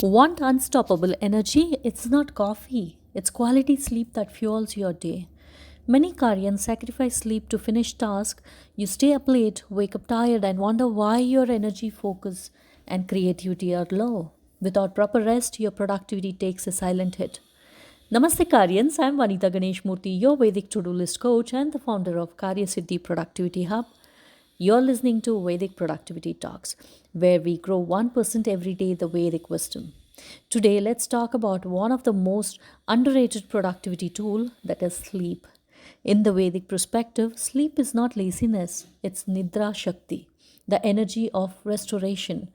Want unstoppable energy? It's not coffee, it's quality sleep that fuels your day. Many Karyans sacrifice sleep to finish tasks. You stay up late, wake up tired, and wonder why your energy, focus, and creativity are low. Without proper rest, your productivity takes a silent hit. Namaste Karyans, I'm Vanitha Ganeshmurthy, your Vedic to-do list coach and the founder of KaryaSiddi Productivity Hub. You're listening to Vedic Productivity Talks, where we grow 1% every day the Vedic wisdom. Today, let's talk about one of the most underrated productivity tool, that is sleep. In the Vedic perspective, sleep is not laziness, it's Nidra Shakti, the energy of restoration.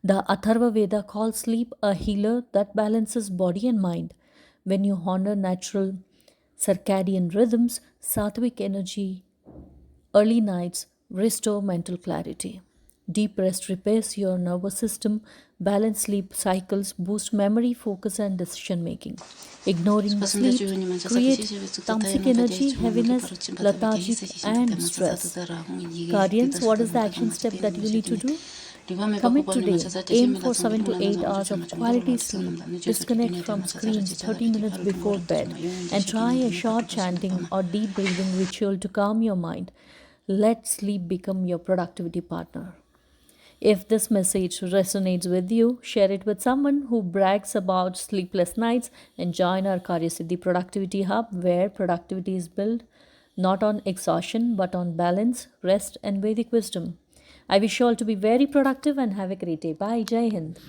The Atharva Veda calls sleep a healer that balances body and mind. When you honor natural circadian rhythms, sattvic energy, early nights restore mental clarity. Deep rest repairs your nervous system, balanced sleep cycles boost memory, focus, and decision making. Ignoring sleep creates tamasic energy, heaviness, lethargic, and stress. Guardians, what is the action step that you need to do? Commit today. Aim for 7 to 8 hours of quality sleep. Disconnect from screens 30 minutes before bed and try a short chanting or deep breathing ritual to calm your mind. Let sleep become your productivity partner. If this message resonates with you, share it with someone who brags about sleepless nights and join our KaryaSiddi Productivity Hub, where productivity is built not on exhaustion but on balance, rest, and Vedic wisdom. I wish you all to be very productive and have a great day. Bye. Jai Hind.